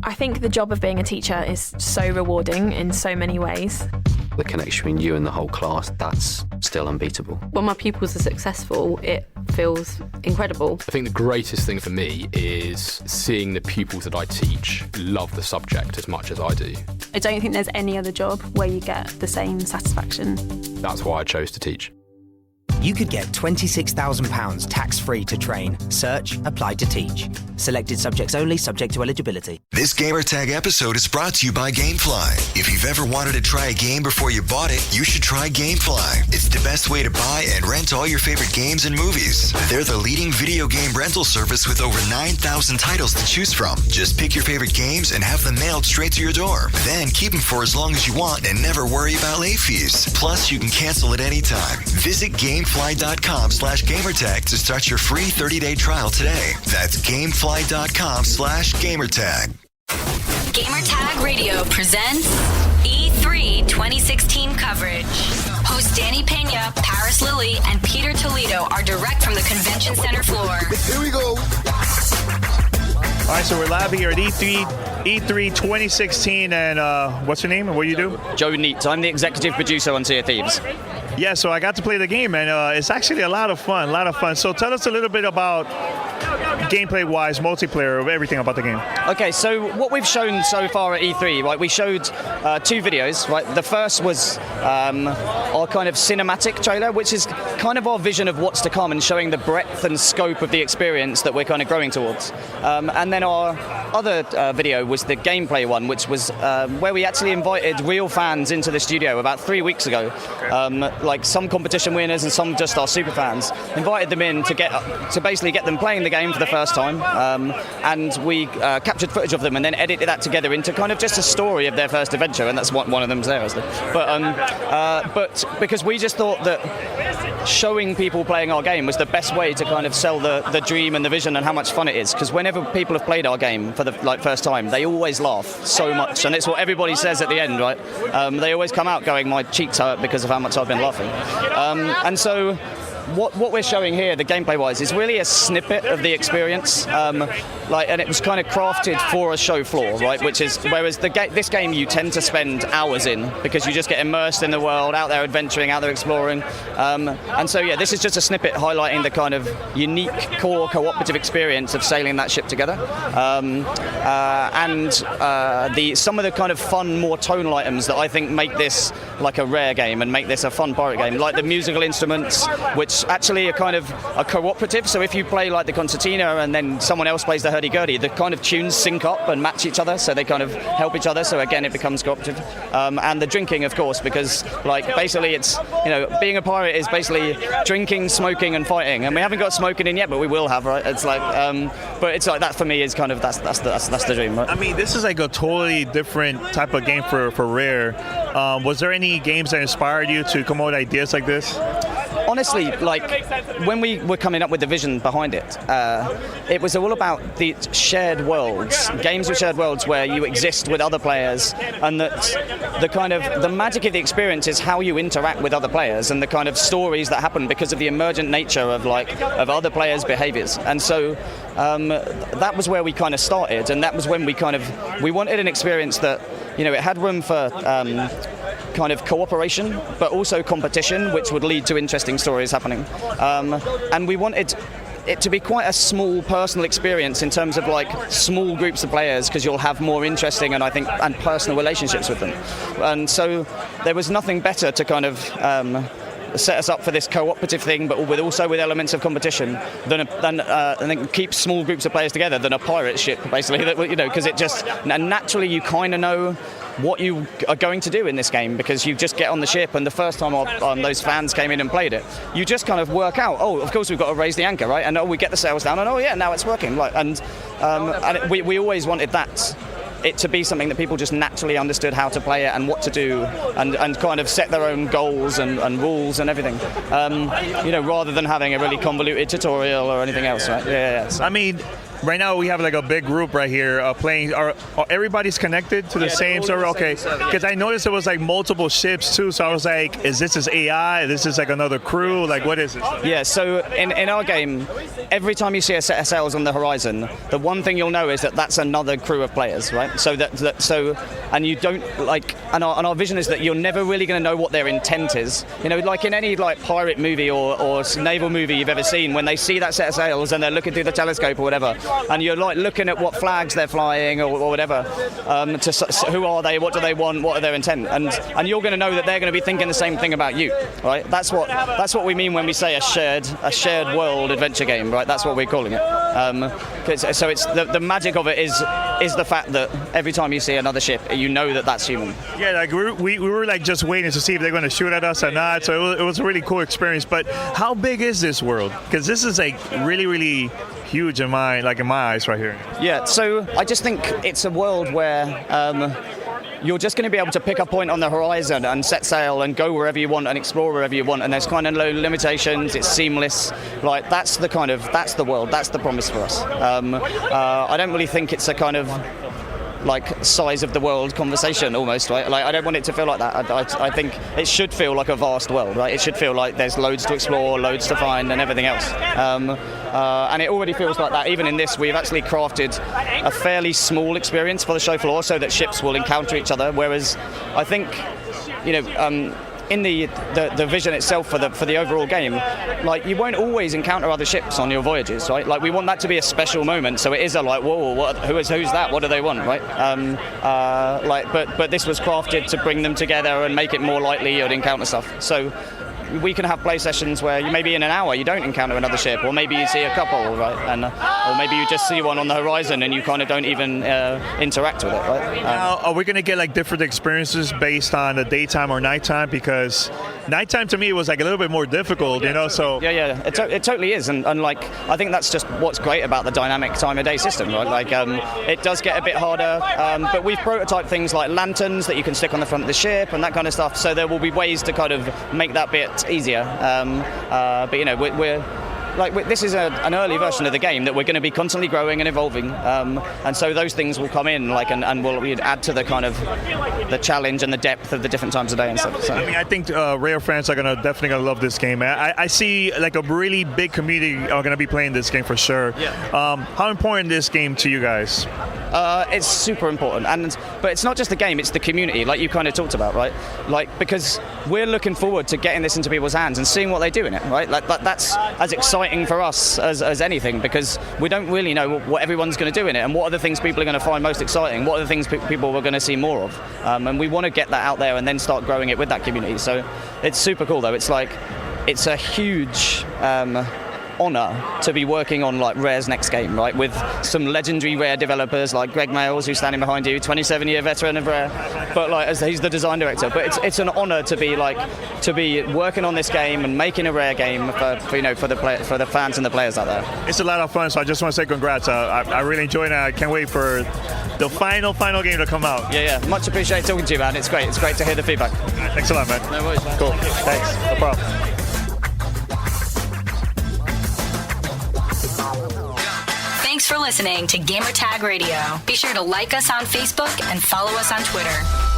I think the job of being a teacher is so rewarding in so many ways. The connection between you and the whole class, that's still unbeatable. When my pupils are successful, it feels incredible. I think the greatest thing for me is seeing the pupils that I teach love the subject as much as I do. I don't think there's any other job where you get the same satisfaction. That's why I chose to teach. You could get £26,000 tax-free to train. Search Apply to Teach. Selected subjects only, subject to eligibility. This Gamertag episode is brought to you by Gamefly. If you've ever wanted to try a game before you bought it, you should try Gamefly. It's the best way to buy and rent all your favorite games and movies. They're the leading video game rental service with over 9,000 titles to choose from. Just pick your favorite games and have them mailed straight to your door. Then keep them for as long as you want and never worry about late fees. Plus, you can cancel at any time. Visit Gamefly.com/gamertag to start your free 30-day trial today. That's Gamefly.com/gamertag. Gamertag Radio presents E3 2016 coverage. Hosts Danny Pena, Paris Lilly, and Peter Toledo are direct from the convention center floor. Here we go. All right, so we're live here at E3 2016, and what's your name and what do you do? Joe Neate. I'm the executive producer on Thieves. Yeah, so I got to play the game, and it's actually a lot of fun. So tell us a little bit about gameplay-wise, multiplayer, everything about the game. Okay, so what we've shown so far at E3, right? We showed two videos, right? The first was our kind of cinematic trailer, which is kind of our vision of what's to come and showing the breadth and scope of the experience that we're kind of growing towards. And then our other video was the gameplay one, which was where we actually invited real fans into the studio about 3 weeks ago. Like some competition winners and some just our super fans. Invited them in to basically get them playing the game for the first time, and we captured footage of them and then edited that together into kind of just a story of their first adventure, and that's what one of them's there, isn't it? But because we just thought that showing people playing our game was the best way to kind of sell the dream and the vision and how much fun it is, because whenever people have played our game for the first time, they always laugh so much, and it's what everybody says at the end, right? They always come out going, my cheeks hurt because of how much I've been laughing. And so what we're showing here, the gameplay-wise, is really a snippet of the experience, and it was kind of crafted for a show floor, right? Which is whereas this game you tend to spend hours in because you just get immersed in the world, out there adventuring, out there exploring, and so yeah, this is just a snippet highlighting the kind of unique core cooperative experience of sailing that ship together, and some of the kind of fun, more tonal items that I think make this like a rare game and make this a fun pirate game, like the musical instruments, which actually are kind of a cooperative. So if you play like the concertina and then someone else plays the hurdy-gurdy, the kind of tunes sync up and match each other, so they kind of help each other. So again, it becomes cooperative. And the drinking, of course, because like basically it's, being a pirate is basically drinking, smoking, and fighting. And we haven't got smoking in yet, but we will have, right? It's like, but it's like that for me is kind of that's the dream, right? I mean, this is like a totally different type of game for Rare. Was there any games that inspired you to come up with ideas like this? Honestly, like when we were coming up with the vision behind it, it was all about the shared worlds, games with shared worlds where you exist with other players, and that the magic of the experience is how you interact with other players and the kind of stories that happen because of the emergent nature of other players' behaviors. And so that was where we kind of started, and that was when we wanted an experience that it had room for kind of cooperation, but also competition, which would lead to interesting stories happening. And we wanted it to be quite a small personal experience in terms of like small groups of players, because you'll have more interesting and personal relationships with them. And so there was nothing better to kind of set us up for this cooperative thing, but also with elements of competition, than keep small groups of players together than a pirate ship, basically. Because it just naturally you kind of know what you are going to do in this game, because you just get on the ship, and the first time those fans came in and played it, you just kind of work out, of course we've got to raise the anchor, right? And we get the sails down, and now it's working. We always wanted it to be something that people just naturally understood how to play it and what to do, and kind of set their own goals and rules and everything, rather than having a really convoluted tutorial or anything else, right? Yeah. I mean, right now we have like a big group right here playing. Are everybody's connected to the same server? Okay, because I noticed there was like multiple ships too. So I was like, is this AI? This is like another crew? Like, what is this? Yeah. So in our game, every time you see a set of sails on the horizon, the one thing you'll know is that that's another crew of players, right? So and you don't like, and our vision is that you're never really going to know what their intent is. You know, like in any like pirate movie or naval movie you've ever seen, when they see that set of sails and they're looking through the telescope or whatever, and you're like looking at what flags they're flying or whatever, who are they, what do they want, what are their intent, and you're going to know that they're going to be thinking the same thing about you, right? That's what we mean when we say a shared world adventure game, right? That's what we're calling it. So it's the magic of it is the fact that every time you see another ship, you know that that's human. Yeah, like we were like just waiting to see if they're going to shoot at us or not. So it was a really cool experience. But how big is this world? Because this is like really, really huge in my eyes right here. Yeah. So I just think it's a world where you're just going to be able to pick a point on the horizon and set sail and go wherever you want and explore wherever you want, and there's kind of no limitations. It's seamless. Like that's the world. That's the promise for us. I don't really think it's a kind of like size of the world conversation almost, right? Like I don't want it to feel like that. I think it should feel like a vast world, right? It should feel like there's loads to explore, loads to find, and everything else. And it already feels like that. Even in this, we've actually crafted a fairly small experience for the show floor so that ships will encounter each other. Whereas I think, in the vision itself for the overall game, like you won't always encounter other ships on your voyages, right? Like we want that to be a special moment, so it is a like, whoa, who's that? What do they want, right? But this was crafted to bring them together and make it more likely you'd encounter stuff. So we can have play sessions where maybe in an hour you don't encounter another ship, or maybe you see a couple, right? And or maybe you just see one on the horizon and you kind of don't even interact with it, right? Now, are we going to get like different experiences based on the daytime or nighttime? Because nighttime to me was like a little bit more difficult, So it totally is, and like I think that's just what's great about the dynamic time of day system, right? Like it does get a bit harder, but we've prototyped things like lanterns that you can stick on the front of the ship and that kind of stuff. So there will be ways to kind of make that bit easier, but this is an early version of the game that we're going to be constantly growing and evolving, and so those things will come in and will add to the kind of the challenge and the depth of the different times of day and stuff. So. I mean, I think Rare fans are definitely gonna love this game. I see like a really big community are gonna be playing this game for sure. Yeah. How important is this game to you guys? It's super important, but it's not just the game; it's the community, like you kind of talked about, right? Like because we're looking forward to getting this into people's hands and seeing what they do in it, right? Like that's as exciting for us as anything, because we don't really know what everyone's going to do in it, and what are the things people are going to find most exciting, what are the things people are going to see more of, and we want to get that out there and then start growing it with that community. So it's super cool though. It's a huge honor to be working on like Rare's next game, right, with some legendary Rare developers like Greg Mayles, who's standing behind you, 27-year veteran of Rare, but like as he's the design director. But it's an honor to be working on this game and making a Rare game for the fans and the players out there. It's a lot of fun, so I just want to say congrats. I really enjoyed it. I can't wait for the final game to come out. Yeah, much appreciated talking to you, man. It's great to hear the feedback. Thanks a lot, man. No worries, man. Cool. Thanks. No problem. Thanks for listening to Gamertag Radio. Be sure to like us on Facebook and follow us on Twitter.